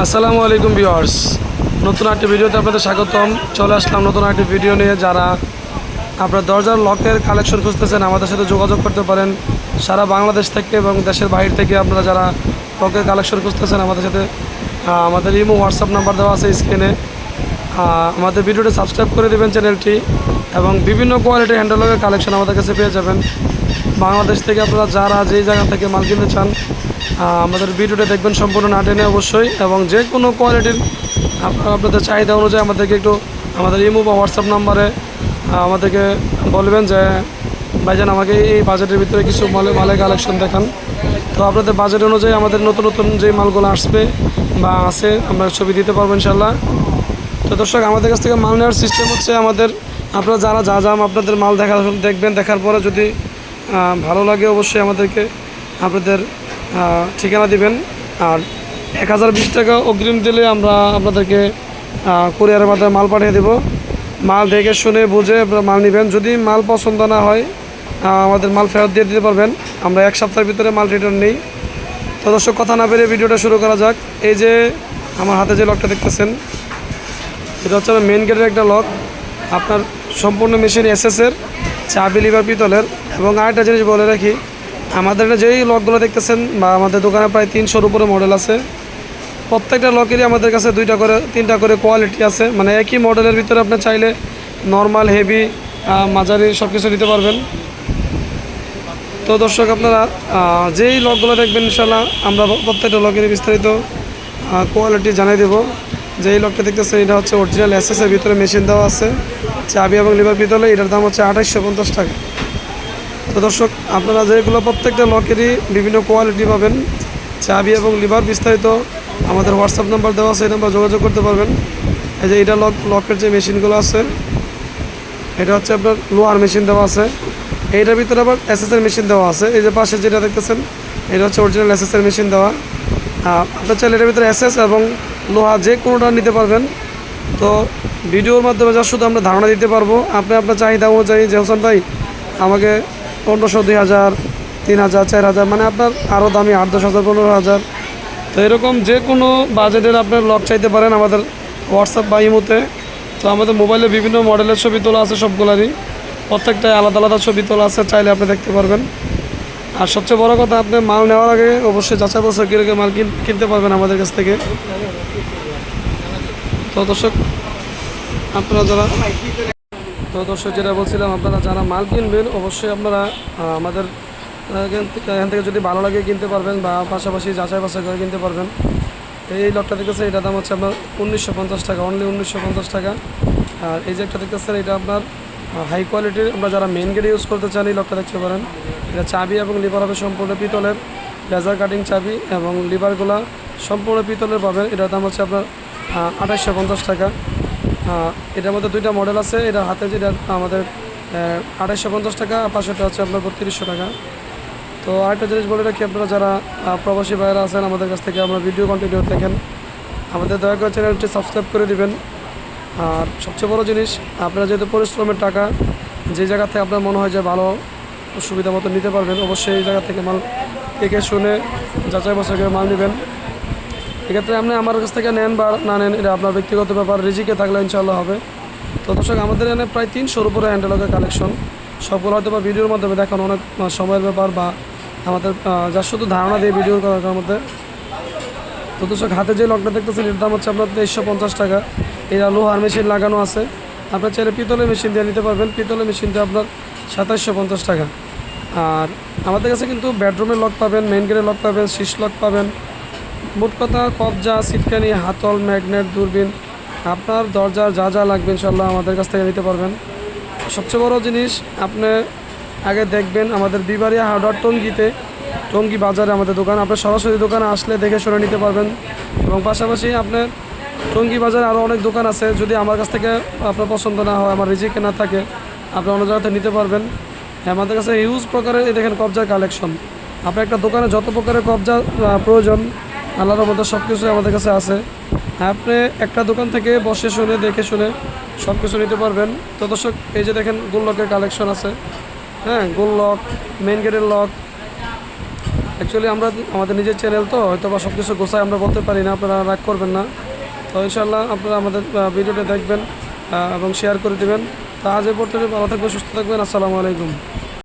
আসসালামু আলাইকুম ভিউয়ার্স, নতুন একটি ভিডিওতে আপনাদের স্বাগতম। চলে আসলাম নতুন একটি ভিডিও নিয়ে। যারা আপনার দরজার লকের কালেকশন খুঁজতেছেন আমাদের সাথে যোগাযোগ করতে পারেন। সারা বাংলাদেশ থেকে এবং দেশের বাইরে থেকে আপনারা যারা লকের কালেকশন খুঁজতেছেন আমাদের সাথে আমাদের ইমো হোয়াটসঅ্যাপ নাম্বার দেওয়া আছে স্ক্রিনে। আমাদের ভিডিওটি সাবস্ক্রাইব করে দেবেন চ্যানেলটি, এবং বিভিন্ন কোয়ালিটির হ্যান্ডেল লকের কালেকশন আমাদের কাছে পেয়ে যাবেন। বাংলাদেশ থেকে আপনারা যারা যেই জায়গা থেকে মাল কিনতে চান আমাদের ভিডিওটা দেখবেন সম্পূর্ণ না টেনে অবশ্যই, এবং যে কোনো কোয়ালিটির আপনাদের চাহিদা অনুযায়ী আমাদেরকে একটু আমাদের ইমো বা হোয়াটসঅ্যাপ নাম্বারে আমাদেরকে বলবেন যে ভাইজান আমাকে এই বাজেটের ভিতরে কিছু মালের কালেকশন দেখান। তো আপনাদের বাজেট অনুযায়ী আমাদের নতুন নতুন যে মালগুলো আসবে বা আছে আমরা ছবি দিতে পারবো ইনশাল্লাহ। তো দর্শক, আমাদের কাছ থেকে মাল নেওয়ার সিস্টেম হচ্ছে আমাদের আপনারা যারা যা আপনাদের মাল দেখবেন, দেখার পরে যদি ভালো লাগে অবশ্যই আমাদেরকে আপনাদের ঠিকানা দিবেন। আর 1020 টাকা অগ্রিম দিলে আমরা আপনাদেরকে কুরিয়ারের মাধ্যমে মাল পাঠিয়ে দেব। মাল দেখে শুনে বুঝে আপনারা মাল নেবেন। যদি মাল পছন্দ না হয় আমাদের মাল ফেরত দিয়ে দিতে পারবেন। আমরা 1 সপ্তাহের ভিতরে মাল রিটার্ন নেই। তো দর্শক, কথা না বেরিয়ে ভিডিওটা শুরু করা যাক। এই যে আমার হাতে যে লকটা দেখতেছেন, এটা হচ্ছে মেন গেটের একটা লক। আপনার সম্পূর্ণ মেশিন এসএসের, চাবি লিভার পিতলের। এবং আরেকটা জিনিস বলে রাখি, আমাদের যেই লকগুলো দেখতেছেন বা আমাদের দোকানে প্রায় 300-র উপরে মডেল আছে। প্রত্যেকটা লকেরই আমাদের কাছে 2টা করে 3টা করে কোয়ালিটি আছে। মানে একই মডেলের ভিতরে আপনি চাইলে নর্মাল, হেভি, মাঝারি সব কিছু নিতে পারবেন। তো দর্শক, আপনারা যেই লকগুলো দেখবেন ইনশাল্লাহ আমরা প্রত্যেকটা লকেরই বিস্তারিত কোয়ালিটি জানিয়ে দেবো। যেই লকটা দেখতেছেন এটা হচ্ছে অরিজিনাল এসএসের ভিতরে মেশিন দেওয়া আছে, চাবি এবং লিভার পিতলে। এটার দাম হচ্ছে 2850 টাকা। তো দর্শক, আপনারা যেগুলো প্রত্যেকটা লকেরই বিভিন্ন কোয়ালিটি পাবেন, চাবি এবং লিভার বিস্তারিত আমাদের হোয়াটসঅ্যাপ নাম্বার দেওয়া আছে, এই নাম্বার যোগাযোগ করতে পারবেন। এই যে এটা লকের যে মেশিনগুলো আছে, এটা হচ্ছে আপনার লোহার মেশিন দেওয়া আছে। এইটার ভিতরে আবার এসএসের মেশিন দেওয়া আছে। এই যে পাশে যেটা দেখতেছেন এটা হচ্ছে অরিজিনাল এসএসের মেশিন দেওয়া। আপনার চাইলে এটার ভিতরে এসএস এবং লোহা যে কোনোটা নিতে পারবেন। তো ভিডিওর মাধ্যমে যা শুধু আমরা ধারণা দিতে পারবো। আপনি আপনার চাহিদা অনুযায়ী, যে হোসেন ভাই আমাকে 1500, 2000, 3000, 4000, মানে আপনার আরও দামি 8-10 হাজার, 15,000, তো এরকম যে কোনো বাজেটের আপনার লক চাইতে পারেন আমাদের হোয়াটসঅ্যাপ বা ইমোতে। তো আমাদের মোবাইলে বিভিন্ন মডেলের ছবি তোলা আছে, সবগুলারই প্রত্যেকটাই আলাদা আলাদা ছবি তোলা আছে, চাইলে আপনি দেখতে পারবেন। আর সবচেয়ে বড় কথা, আপনি মাল নেওয়ার আগে অবশ্যই যাচাই বাছাই করে মাল কিনতে পারবেন আমাদের কাছ থেকে। তো দর্শক, যেটা বলছিলাম, আপনারা যারা মাল কিনবেন অবশ্যই আপনারা আমাদের এখান থেকে যদি ভালো লাগে কিনতে পারবেন, বা পাশাপাশি যাচাই বাছাই করে কিনতে পারবেন। এই লকটা দেখতেছেন এটার দাম হচ্ছে আপনার 1950 টাকা, অনলি 1950 টাকা। আর এই যে একটা দেখতেছেন এটা আপনার হাই কোয়ালিটির, আমরা যারা মেন গেটে ইউজ করতে চান এই লকটা দেখতে পারেন। এটা চাবি এবং লিভার হবে সম্পূর্ণ পিতলের, লেজার কাটিং চাবি এবং লিভারগুলা সম্পূর্ণ পিতলের পাবেন। এটার দাম হচ্ছে আপনার 2850 টাকা। এটার মধ্যে 2টা মডেল আছে। এটা হাতে যেটা আমাদের 2850 টাকা, পাশেটা হচ্ছে আপনার 3200 টাকা। তো আরেকটা জিনিস বলে রাখি, আপনারা যারা প্রবাসী ভাইয়েরা আছেন আমাদের কাছ থেকে আমরা ভিডিও কন্টিনিউ দেখেন, আমাদের দয়া করে চ্যানেলটি সাবস্ক্রাইব করে দিবেন। আর সবচেয়ে বড় জিনিস, আপনারা যেহেতু পরিশ্রমের টাকা, যে জায়গা থেকে আপনার মনে হয় যে ভালো সুবিধা মতো নিতে পারবেন, অবশ্যই এই জায়গা থেকে মাল দেখে শুনে যাচাই বাছাই করে মাল নেবেন। এক্ষেত্রে আপনি আমার কাছ থেকে নেন বা না নেন এটা আপনার ব্যক্তিগত ব্যাপার, রিজিকে থাকলে ইনশাআল্লাহ হবে। তো দর্শক, আমাদের এখানে প্রায় 300-র উপরে হ্যান্ডেলকের কালেকশন। সবগুলো হয়তো বা ভিডিওর মাধ্যমে দেখানো অনেক সময়ের ব্যাপার, বা আমাদের যা শুধু ধারণা দিয়ে ভিডিও করার মধ্যে। তো দর্শক, হাতে যে লকটা দেখতেছেন এর দাম হচ্ছে আপনার 2350 টাকা। এটা লোহার মেশিন লাগানো আছে। আপনার চাইলে পিতলের মেশিন দিয়ে নিতে পারবেন। পিতলের মেশিনটা আপনার 2750 টাকা। আর আমাদের কাছে কিন্তু বেডরুমের লক পাবেন, মেইন গেটের লক পাবেন, শীষ লক পাবেন। মোট কথা, কবজা, সিটকানি, হাতল, ম্যাগনেট, দূরবীন, আপনার দরজার যা লাগবে ইনশাল্লাহ আমাদের কাছ থেকে নিতে পারবেন। সবচেয়ে বড় জিনিস, আপনি আগে দেখবেন আমাদের বিবাড়িয়া হার্ডওয়্যার টঙ্গী বাজারে আমাদের দোকান। আপনি সরাসরি দোকানে আসলে দেখে শুনে নিতে পারবেন। এবং পাশাপাশি আপনার টঙ্গী বাজারে আরও অনেক দোকান আছে। যদি আমার কাছ থেকে আপনার পছন্দ না হয়, আমার রিজিকে না থাকে, আপনি অন্য জায়গাতে নিতে পারবেন। আমাদের কাছে হিউজ প্রকারের দেখেন কবজার কালেকশন। আপনার একটা দোকানে যত প্রকারের কবজা প্রয়োজন আল্লাহর মধ্যে সব কিছুই আমাদের কাছে আছে। আপনি একটা দোকান থেকে বসে শুনে দেখে শুনে সব কিছু নিতে পারবেন। তো দর্শক, এই যে দেখেন গোল লকের কালেকশন আছে। হ্যাঁ, গোল লক, মেন গেটের লক, অ্যাকচুয়ালি আমরা আমাদের নিজের চ্যানেল তো হয়তো বা সব কিছু গোছায় আমরা বলতে পারি না, আপনারা রাগ করবেন না। তো ইনশাল্লাহ আপনারা আমাদের ভিডিওটা দেখবেন এবং শেয়ার করে দেবেন। তো আজ এ পর্যন্ত ভালো থাকবেন, সুস্থ থাকবেন। আসসালামু আলাইকুম।